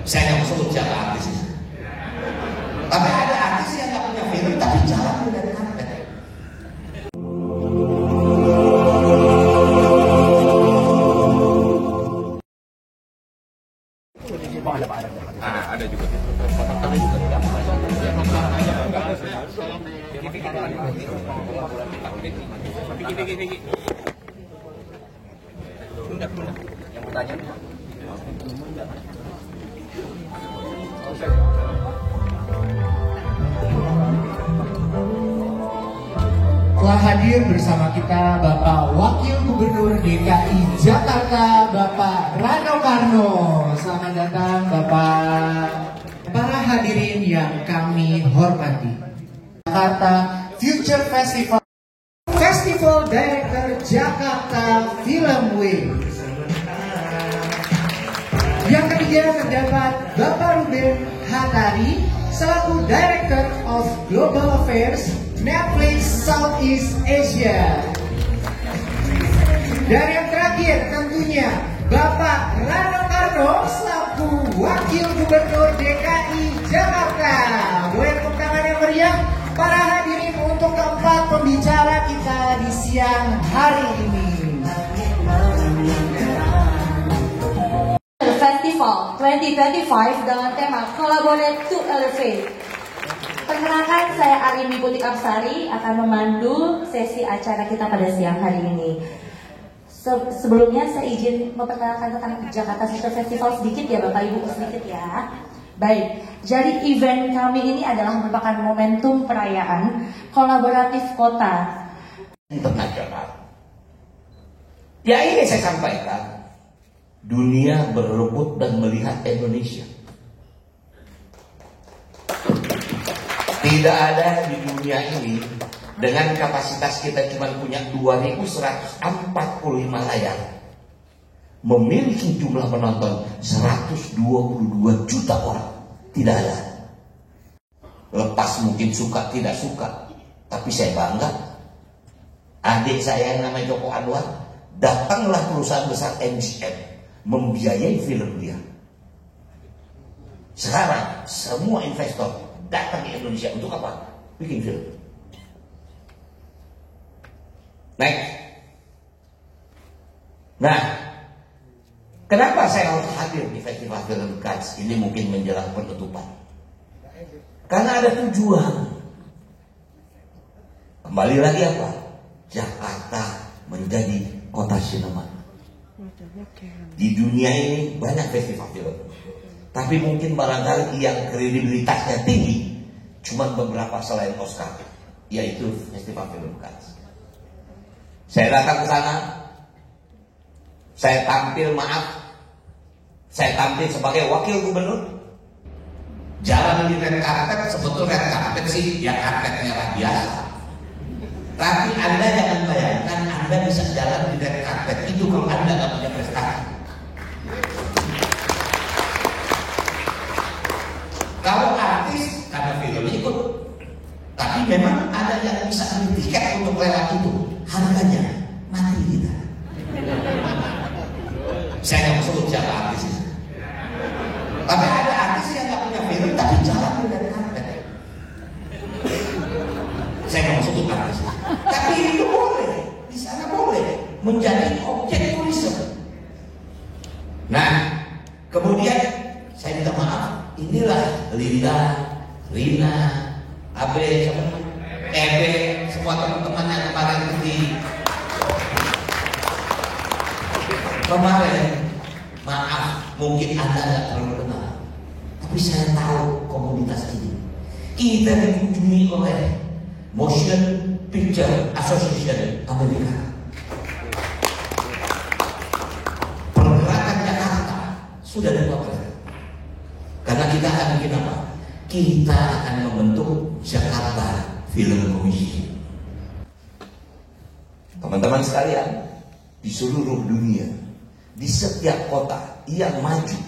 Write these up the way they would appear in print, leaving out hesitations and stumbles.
Saya nggak sebut siapa artis itu. Tapi ada artis yang nggak punya film tapi jalan di red carpet. Ada juga. Yang bertanya. Telah hadir bersama kita Bapak Wakil Gubernur DKI Jakarta, Bapak Rano Karno. Selamat datang Bapak. Para hadirin yang kami hormati, Jakarta Future Festival, Festival Director Jakarta Film Week. Yang ketiga terdapat Bapak Ruben Hatari selaku Director of Global Affairs Netflix Southeast Asia. Dan yang terakhir tentunya Bapak Rano Karno selaku Wakil Gubernur DKI Jakarta. Boleh tepuk tangan yang meriah para hadirin untuk keempat pembicara kita di siang hari ini. Festival 2025 dengan tema Collaborate to Elevate. Perkenalkan, saya Arini Putri Absari akan memandu sesi acara kita pada siang hari ini. Sebelumnya saya izin memperkenalkan tentang Jakarta Future Festival sedikit ya Bapak Ibu, sedikit ya. Baik, jadi event kami ini adalah merupakan momentum perayaan kolaboratif kota Internasional. Ya ini saya sampaikan, dunia berebut dan melihat Indonesia. Tidak ada di dunia ini dengan kapasitas kita cuma punya 2.145 layar, memiliki jumlah penonton 122 juta orang. Tidak ada. Lepas mungkin suka tidak suka, tapi saya bangga. Adik saya yang namanya Joko Anwar, datanglah perusahaan besar MGM membiayai film dia. Sekarang semua investor datang ke Indonesia untuk apa? Bikin film. Nah, kenapa saya harus hadir di Festival Film Cannes ini mungkin menjelang penutupan? Karena ada tujuan. Kembali lagi apa? Jakarta menjadi kota sinema. Di dunia ini banyak festival film, tapi mungkin barangkali yang kredibilitasnya tinggi cuma beberapa selain Oscar, yaitu Festival Film Cannes. Saya datang ke sana, saya tampil sebagai wakil gubernur. Jalan di red carpet, sebetulnya red carpet sih ya karpet merah biasa. Tapi Anda jangan bayangkan Anda bisa jalan di red carpet itu kalau Anda nggak punya prestasi. Kalau artis karena film ikut, tapi memang ada yang bisa beli tiket untuk lewat itu, harganya mati kita. Saya nggak sebut siapa artis itu. Tapi ada artis yang nggak punya film tapi jalan di red carpet. Saya nggak sebut artis. Tapi itu boleh, di sana boleh menjadi objek turisme. Nah, kemudian saya minta maaf, inilah Rina, Abe, Ebe, semua teman-teman yang kemarin maaf, mungkin Anda nggak terlalu kenal, tapi saya tahu komunitas ini. Kita dikunjungi oleh Motion Picture Association Amerika. Pergerakan Jakarta sudah dilakukan. Karena kita akan bikin apa? Kita akan membentuk Jakarta Film Commission. Teman-teman sekalian, di seluruh dunia, di setiap kota yang maju,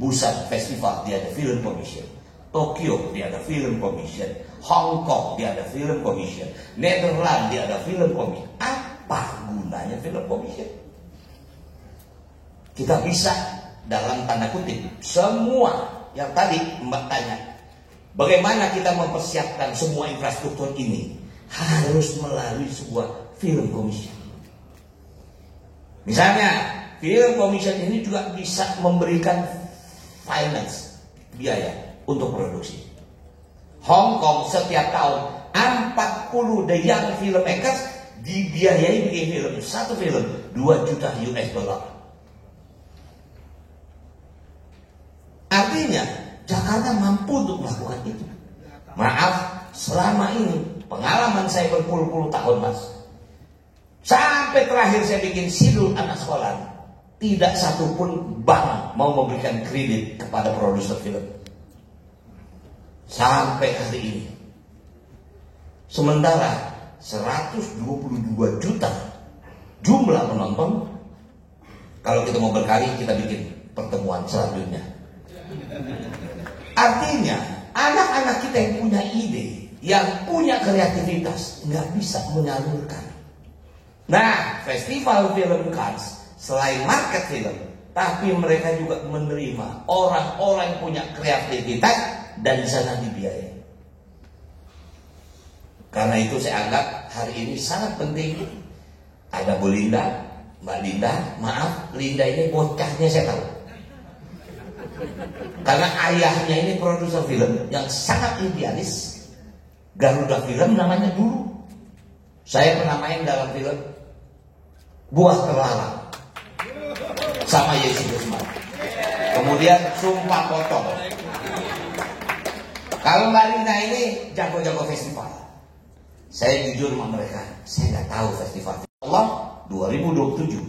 Busan Festival dia ada Film Commission, Tokyo dia ada Film Commission, Hong Kong dia ada Film Commission, Netherlands dia ada Film Commission. Apa gunanya Film Commission? Kita bisa dalam tanda kutip semua yang tadi Mbak tanya, bagaimana kita mempersiapkan semua infrastruktur ini, harus melalui sebuah film commission. Misalnya film commission ini juga bisa memberikan finance, biaya untuk produksi. Hong Kong setiap tahun 40 the young filmmakers dibiayai bikin film, satu film 2 juta US dollar. Artinya Jakarta mampu untuk melakukan itu. Maaf, selama ini pengalaman saya berpuluh-puluh tahun, Mas, sampai terakhir saya bikin sidul anak sekolah, tidak satupun bank mau memberikan kredit kepada produser film sampai hari ini. Sementara 122 juta jumlah penonton. Kalau kita mau berkali, kita bikin pertemuan selanjutnya. Artinya anak-anak kita yang punya ide, yang punya kreativitas, nggak bisa menyalurkan. Nah, Festival Film Cannes selain market film, tapi mereka juga menerima orang-orang yang punya kreativitas dan di sana dibiayai. Karena itu saya anggap hari ini sangat penting ada Bu Linda, Mbak Linda. Maaf, Linda ini bocahnya saya tahu. Karena ayahnya ini produser film yang sangat idealis. Garuda Film namanya dulu. Saya pernah main dalam film Buah Terlarang sama Yesus Gusman. Kemudian Sumpah Potong. Kalau Mbak Linda ini jago-jago festival. Saya jujur sama mereka, saya nggak tahu festival. Allah 2027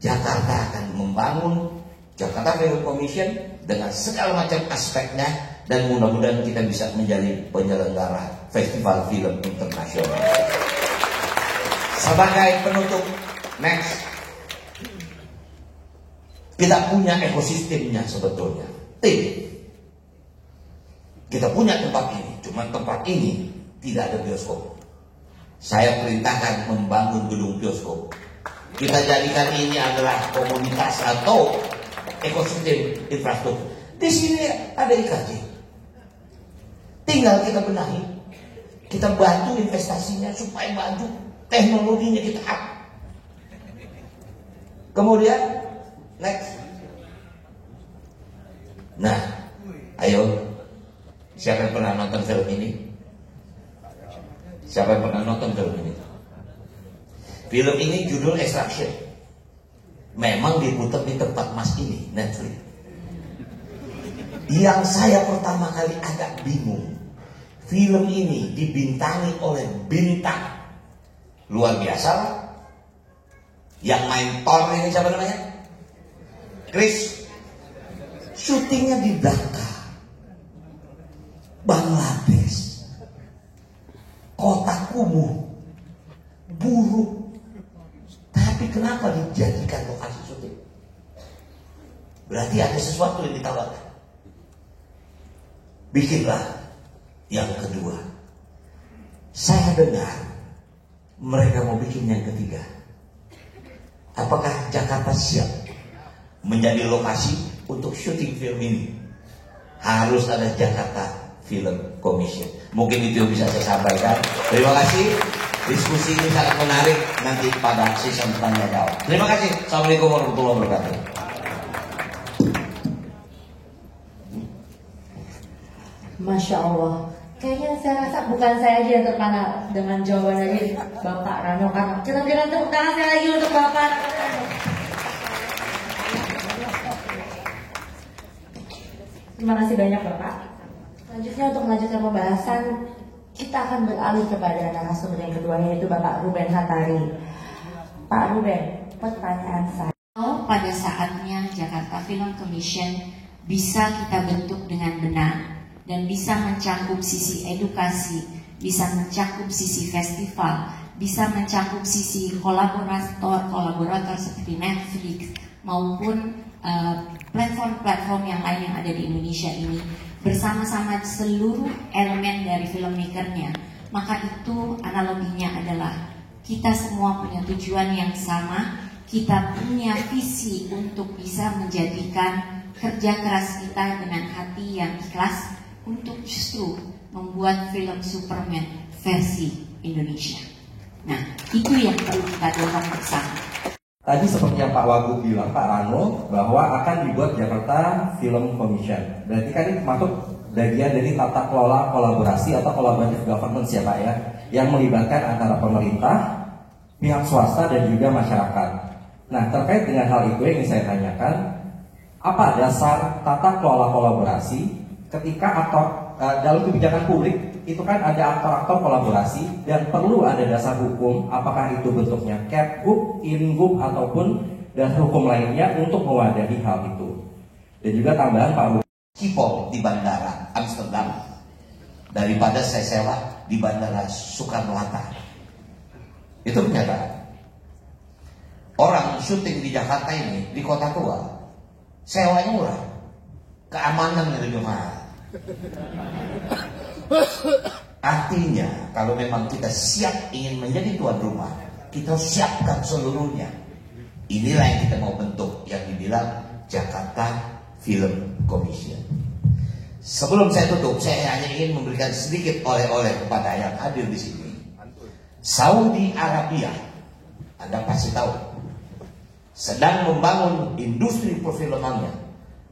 Jakarta akan membangun Jakarta Film Commission dengan segala macam aspeknya, dan mudah-mudahan kita bisa menjadi penyelenggara festival film internasional. Sebagai penutup, next, kita punya ekosistemnya sebetulnya. Kita punya tempat ini, cuma tempat ini tidak ada bioskop. Saya perintahkan membangun gedung bioskop. Kita jadikan ini adalah komunitas atau ekosistem infrastruktur. Di sini ada IKJ. Tinggal kita benahi, kita bantu investasinya supaya maju, teknologinya kita up. Kemudian next. Nah, ayo, siapa yang pernah nonton film ini? Siapa yang pernah nonton film ini? Film ini judul Extraction. Memang diputar di tempat Mas ini, Netflix. Yang saya pertama kali agak bingung, film ini dibintangi oleh bintang luar biasa. Yang main Thor ini siapa namanya? Chris. Syutingnya di Dhaka, Bangladesh. Kota kumuh, buruk, tapi kenapa dijadikan lokasi syuting? Berarti ada sesuatu yang ditawarkan. Bikinlah yang kedua. Saya dengar mereka mau bikin yang ketiga. Apakah Jakarta siap menjadi lokasi untuk syuting film ini? Harus ada Jakarta Film Commission. Mungkin itu yang bisa saya sampaikan. Terima kasih. Diskusi ini sangat menarik nanti pada season tanya jawab. Terima kasih. Assalamualaikum warahmatullahi wabarakatuh. Masya Allah. Kayaknya saya rasa bukan saya aja yang terpana dengan jawaban dari Bapak Rano Karno. Kita berikan tepuk tangan sekali lagi untuk Bapak Rano. Terima kasih banyak Bapak. Selanjutnya untuk melanjutkan pembahasan, kita akan beralih kepada narasumber yang kedua, yaitu Bapak Ruben Hatari. Pak Ruben, pertanyaan saya. Pada saatnya Jakarta Film Commission bisa kita bentuk dengan benar dan bisa mencakup sisi edukasi, bisa mencakup sisi festival, bisa mencakup sisi kolaborator seperti Netflix maupun platform-platform yang lain yang ada di Indonesia ini, bersama-sama seluruh elemen dari filmmakernya. Maka itu analoginya adalah kita semua punya tujuan yang sama, kita punya visi untuk bisa menjadikan kerja keras kita dengan hati yang ikhlas untuk justru membuat film Superman versi Indonesia. Nah, itu yang perlu kita dorong bersama. Tadi seperti yang Pak Wagub bilang, Pak Rano, bahwa akan dibuat Jakarta Film Commission. Berarti kan ini termasuk bagian dari tata kelola kolaborasi atau collaborative governance ya Pak ya, yang melibatkan antara pemerintah, pihak swasta dan juga masyarakat. Nah, terkait dengan hal itu yang ingin saya tanyakan, apa dasar tata kelola kolaborasi ketika dalam kebijakan publik itu kan ada aktor-aktor kolaborasi dan perlu ada dasar hukum, apakah itu bentuknya Capgub, Ingub ataupun dasar hukum lainnya untuk mewadahi hal itu. Dan juga tambahan Pak Schiphol di bandara Amsterdam daripada saya sewa di bandara Soekarno-Hatta. Itu kenyataan. Orang syuting di Jakarta ini, di kota tua, sewanya murah, keamanan lebih mahal. Artinya kalau memang kita siap ingin menjadi tuan rumah, kita siapkan seluruhnya. Inilah yang kita mau bentuk, yang dibilang Jakarta Film Commission. Sebelum saya tutup, saya hanya ingin memberikan sedikit oleh-oleh kepada yang hadir di sini. Saudi Arabia, Anda pasti tahu, sedang membangun industri perfilmannya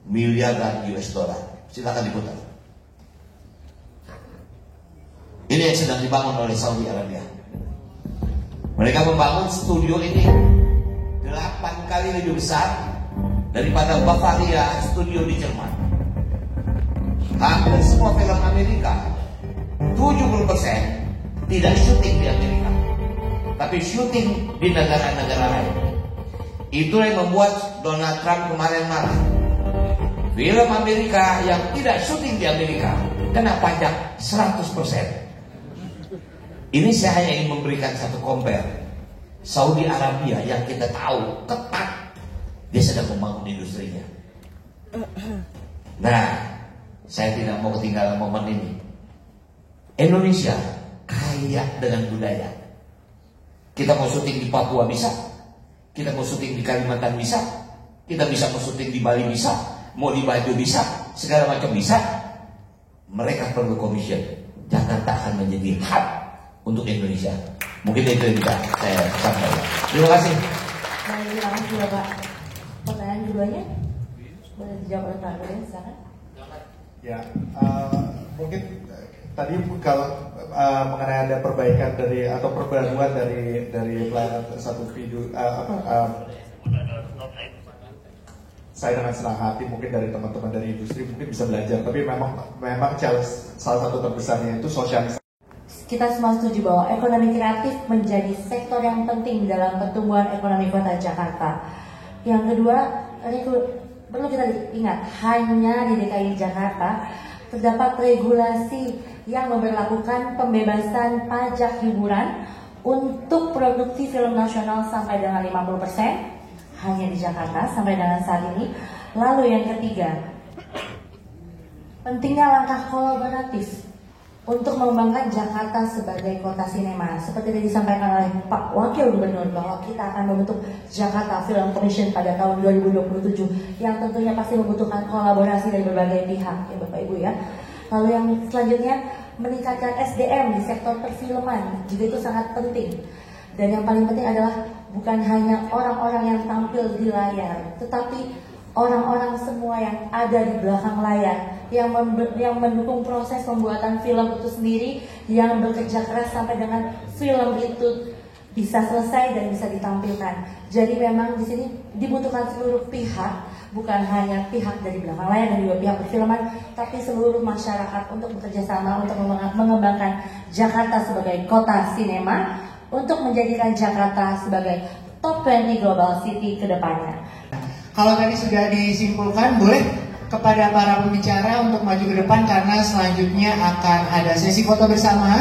miliaran US dollar. Silakan diputar. Ini yang sedang dibangun oleh Saudi Arabia. Mereka membangun studio ini 8 kali lebih besar daripada Bavaria studio di Jerman. Hampir semua film Amerika 70% tidak syuting di Amerika, tapi syuting di negara-negara lain. Itu yang membuat Donald Trump kemarin marah. Film Amerika yang tidak syuting di Amerika kena pajak 100%. Ini saya hanya ingin memberikan satu compare. Saudi Arabia yang kita tahu ketat, dia sedang membangun industrinya. Nah, saya tidak mau ketinggalan momen ini. Indonesia kaya dengan budaya. Kita mau syuting di Papua bisa, kita mau syuting di Kalimantan bisa, kita bisa mau syuting di Bali bisa, mau di Bajo bisa, segala macam bisa. Mereka perlu commission. Jakarta akan menjadi hub untuk Indonesia. Mungkin itu yang bisa saya sampaikan. Terima kasih. Baik, terima kasih Bapak. Pertanyaan keduanya boleh dijawab oleh Pak Glenn, silakan. Ya, mungkin tadi kalau mengenai ada perbaikan dari atau perbaruan dari pelayanan satu video, saya dengan senang hati mungkin dari teman-teman dari industri mungkin bisa belajar. Tapi memang challenge salah satu terbesarnya itu sosialisasi. Kita semua setuju bahwa ekonomi kreatif menjadi sektor yang penting dalam pertumbuhan ekonomi kota Jakarta. Yang kedua, perlu kita ingat, hanya di DKI Jakarta terdapat regulasi yang memberlakukan pembebasan pajak hiburan untuk produksi film nasional sampai dengan 50%, hanya di Jakarta sampai dengan saat ini. Lalu yang ketiga, pentingnya langkah kolaboratif untuk mengembangkan Jakarta sebagai kota sinema. Seperti yang disampaikan oleh Pak Wakil Gubernur bahwa kita akan membentuk Jakarta Film Commission pada tahun 2027 yang tentunya pasti membutuhkan kolaborasi dari berbagai pihak ya Bapak Ibu ya. Lalu yang selanjutnya, meningkatkan SDM di sektor perfilman juga itu sangat penting. Dan yang paling penting adalah bukan hanya orang-orang yang tampil di layar, tetapi orang-orang semua yang ada di belakang layar yang mendukung proses pembuatan film itu sendiri, yang bekerja keras sampai dengan film itu bisa selesai dan bisa ditampilkan. Jadi memang di sini dibutuhkan seluruh pihak, bukan hanya pihak dari belakang layar dan juga pihak perfilman, tapi seluruh masyarakat untuk bekerja sama untuk mengembangkan Jakarta sebagai kota sinema, untuk menjadikan Jakarta sebagai top 20 global city ke depannya. Kalau tadi sudah disimpulkan, boleh kepada para pembicara untuk maju ke depan karena selanjutnya akan ada sesi foto bersama.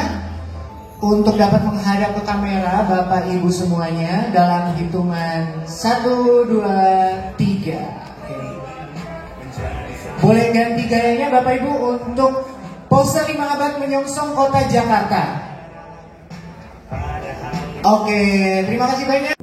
Untuk dapat menghadap ke kamera Bapak Ibu semuanya dalam hitungan 1, 2, 3. Boleh ganti gayanya Bapak Ibu untuk pose 5 abad menyongsong kota Jakarta. Oke, terima kasih banyak.